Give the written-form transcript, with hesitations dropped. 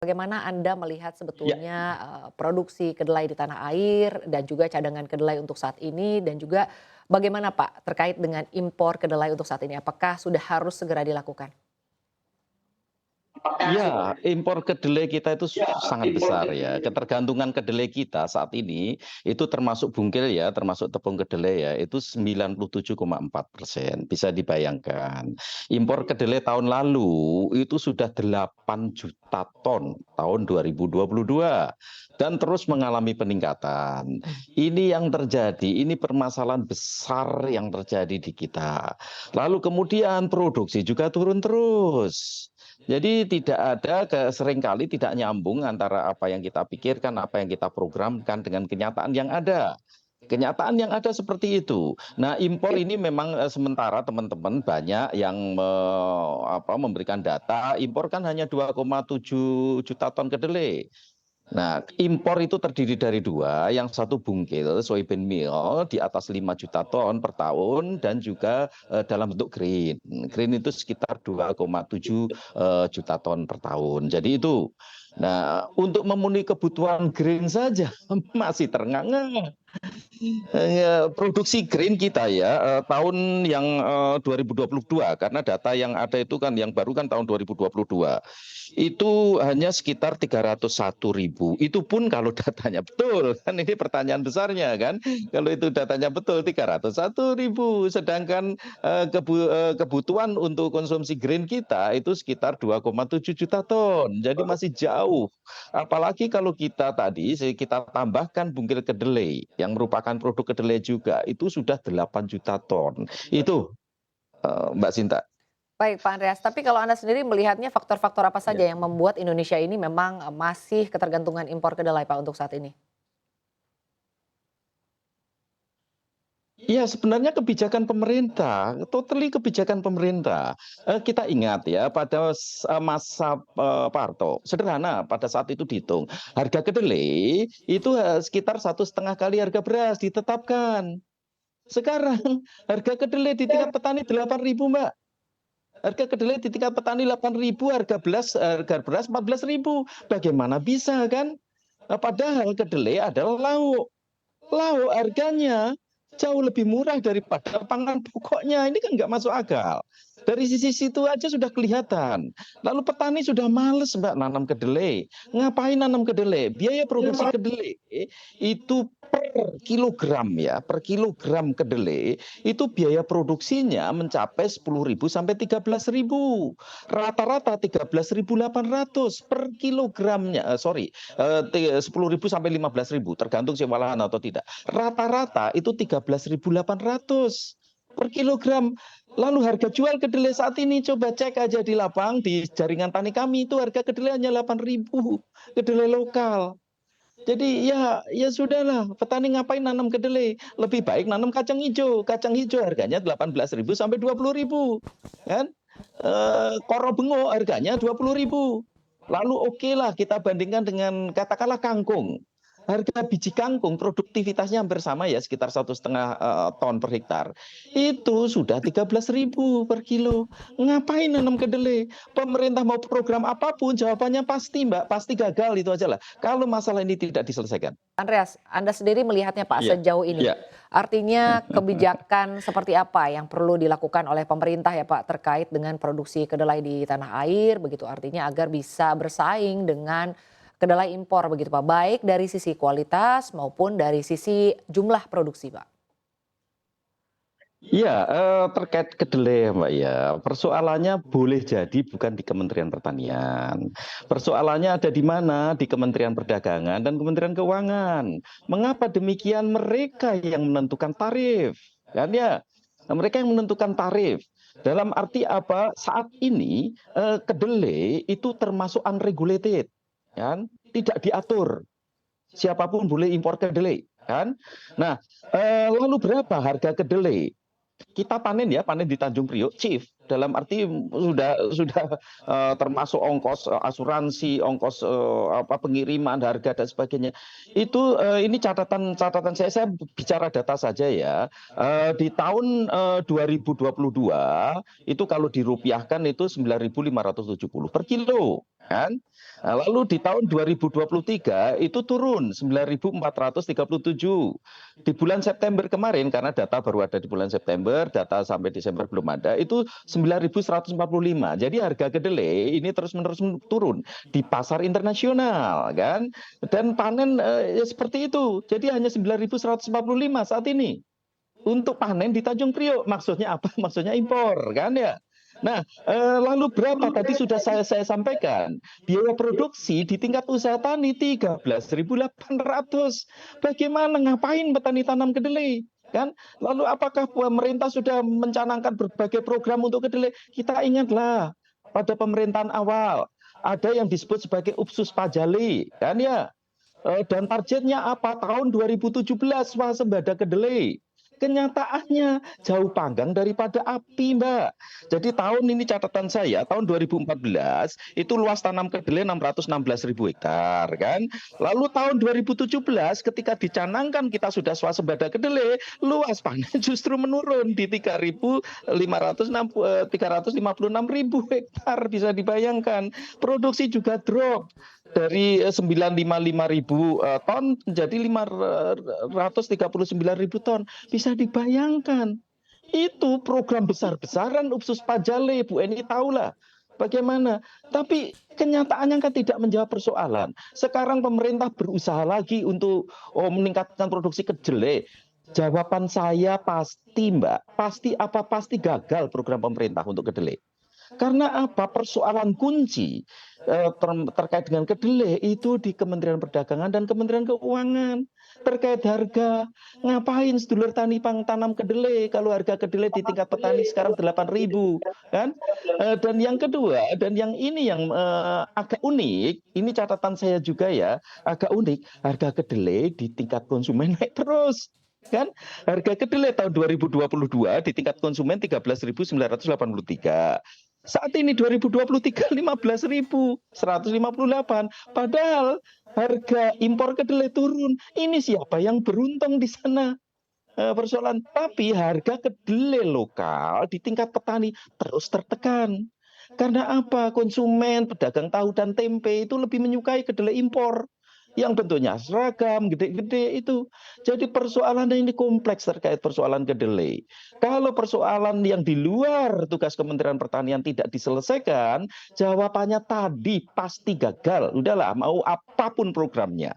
Bagaimana Anda melihat Ya, sebetulnya, produksi kedelai di tanah air dan juga cadangan kedelai untuk saat ini dan juga bagaimana Pak terkait dengan impor kedelai untuk saat ini? Apakah sudah harus segera dilakukan? ya, impor kedelai kita itu sangat besar ya. Ketergantungan kedelai kita saat ini itu termasuk bungkil ya, termasuk tepung kedelai ya, itu 97,4%. Bisa dibayangkan. Impor kedelai tahun lalu itu sudah 8 juta ton tahun 2022 dan terus mengalami peningkatan. Ini yang terjadi, ini permasalahan besar yang terjadi di kita. Lalu kemudian produksi juga turun terus. Jadi tidak ada seringkali tidak nyambung antara apa yang kita pikirkan, apa yang kita programkan dengan kenyataan yang ada. Kenyataan yang ada seperti itu. Nah, impor ini memang sementara teman-teman banyak yang memberikan data, impor kan hanya 2,7 juta ton kedelai. Nah, impor itu terdiri dari dua, yang satu bungkil soybean meal di atas 5 juta ton per tahun dan juga dalam bentuk grain. Grain itu sekitar 2,7 juta ton per tahun. Jadi itu. Nah, untuk memenuhi kebutuhan grain saja masih terengah-engah. Produksi grain kita ya tahun yang 2022 karena data yang ada itu kan yang baru kan tahun 2022 itu hanya sekitar 301.000. Itu pun kalau datanya betul kan ini pertanyaan besarnya kan kalau itu datanya betul 301.000 sedangkan kebutuhan untuk konsumsi grain kita itu sekitar 2,7 juta ton. Jadi masih jauh. Apalagi kalau kita tadi kita tambahkan bungkil kedelai yang merupakan produk kedelai juga itu sudah 8 juta ton. Itu Mbak Sinta. Baik Pak Andreas, tapi kalau Anda sendiri melihatnya faktor-faktor apa saja Ya. yang membuat Indonesia ini memang, masih ketergantungan impor kedelai Pak untuk saat ini? Iya, sebenarnya kebijakan pemerintah, totally kebijakan pemerintah. Kita ingat ya pada masa Pak Harto, sederhana pada saat itu dihitung harga kedelai itu sekitar 1,5 kali harga beras ditetapkan. Sekarang harga kedelai di tingkat petani 8.000 Mbak. Harga kedelai di tingkat petani 8.000, harga beras 14.000. Bagaimana bisa kan? Padahal kedelai adalah lauk. Lauk harganya jauh lebih murah daripada pangan pokoknya. Ini kan nggak masuk akal. Dari sisi situ aja sudah kelihatan. Lalu petani sudah males Mbak nanam kedelai. Ngapain nanam kedelai? Biaya produksi kedelai itu per kilogram ya, per kilogram kedelai itu biaya produksinya mencapai 10.000 sampai 13.000. Rata-rata 13.800 per kilogramnya. Sorry, 10.000 sampai 15.000 tergantung sewalahan atau tidak. Rata-rata itu 13.800 per kilogram. Lalu harga jual kedelai saat ini coba cek aja di lapang di jaringan tani kami itu harga kedelai hanya 8.000 kedelai lokal. Jadi ya sudahlah, petani ngapain nanam kedelai? Lebih baik nanam kacang hijau. Kacang hijau harganya 18.000 sampai 20.000, kan? Koro bengo harganya 20.000. Lalu oke lah kita bandingkan dengan katakanlah kangkung. Harga biji kangkung produktivitasnya hampir sama ya sekitar 1,5 ton per hektar. Itu sudah 13.000 per kilo. Ngapain nanam kedelai? Pemerintah mau program apapun jawabannya pasti Mbak, pasti gagal itu aja lah. Kalau masalah ini tidak diselesaikan. Andreas, Anda sendiri melihatnya Pak Iya, sejauh ini, iya. artinya kebijakan seperti apa yang perlu dilakukan oleh pemerintah ya Pak terkait dengan produksi kedelai di tanah air begitu artinya agar bisa bersaing dengan kedelai impor begitu Pak, baik dari sisi kualitas maupun dari sisi jumlah produksi Pak? Iya, terkait kedelai ya, Mbak, ya. Persoalannya boleh jadi bukan di Kementerian Pertanian. Persoalannya ada di mana? Di Kementerian Perdagangan dan Kementerian Keuangan. Mengapa demikian? Mereka yang menentukan tarif, kan ya? Nah, mereka yang menentukan tarif. Dalam arti apa? Saat ini kedelai itu termasuk unregulated, kan? Tidak diatur. Siapapun boleh impor kedelai, kan? Nah, lalu berapa harga kedelai? Kita panen ya, panen di Tanjung Priok, chief. Dalam arti sudah termasuk ongkos asuransi, ongkos pengiriman harga dan sebagainya. Itu ini catatan saya bicara data saja ya. Di tahun 2022 itu kalau dirupiahkan itu 9.570 per kilo, kan? Nah, lalu di tahun 2023 itu turun 9.437. Di bulan September kemarin, karena data baru ada di bulan September, data sampai Desember belum ada, itu 9.145. Jadi harga kedelai ini terus-menerus turun di pasar internasional kan. Dan panen ya seperti itu. Jadi hanya 9.145 saat ini untuk panen di Tanjung Priok. Maksudnya apa? Maksudnya impor kan ya. Nah, lalu berapa tadi sudah saya sampaikan. Biaya produksi di tingkat usaha tani 13.800. Bagaimana ngapain petani tanam kedelai? Kan? Lalu apakah pemerintah sudah mencanangkan berbagai program untuk kedelai? Kita ingatlah pada pemerintahan awal ada yang disebut sebagai Upsus Pajali kan ya. Dan targetnya apa? Tahun 2017 swasembada kedelai. Kenyataannya jauh panggang daripada api, Mbak. Jadi tahun ini catatan saya, tahun 2014 itu luas tanam kedelai 616.000 hektar kan. Lalu tahun 2017 ketika dicanangkan kita sudah swasembada kedelai, luas panen justru menurun di 356.000 hektar, bisa dibayangkan. Produksi juga drop dari 955.000 ton menjadi 539.000 ton. Bisa dibayangkan. Itu program besar-besaran Upsus Pajale, Bu Eni tahulah bagaimana. Tapi kenyataannya kan tidak menjawab persoalan. Sekarang pemerintah berusaha lagi untuk meningkatkan produksi kedelai. Jawaban saya pasti, Mbak. Pasti apa? Pasti gagal program pemerintah untuk kedelai. Karena apa? Persoalan kunci terkait dengan kedelai itu di Kementerian Perdagangan dan Kementerian Keuangan. Terkait harga, ngapain sedulur tani tanam kedelai kalau harga kedelai di tingkat petani sekarang 8.000 kan? Dan yang kedua, dan yang ini yang agak unik, ini catatan saya juga ya, agak unik, harga kedelai di tingkat konsumen naik terus. Kan harga kedelai tahun 2022 di tingkat konsumen 13.983. Saat ini 2023 15.158. Padahal harga impor kedelai turun. Ini siapa yang beruntung di sana? Persoalan. Tapi harga kedelai lokal di tingkat petani terus tertekan. Karena apa? Konsumen, pedagang tahu dan tempe itu lebih menyukai kedelai impor yang bentuknya seragam, gede-gede itu. Jadi persoalannya ini kompleks terkait persoalan kedelai. Kalau persoalan yang di luar tugas Kementerian Pertanian tidak diselesaikan, jawabannya tadi pasti gagal. Udahlah, mau apapun programnya.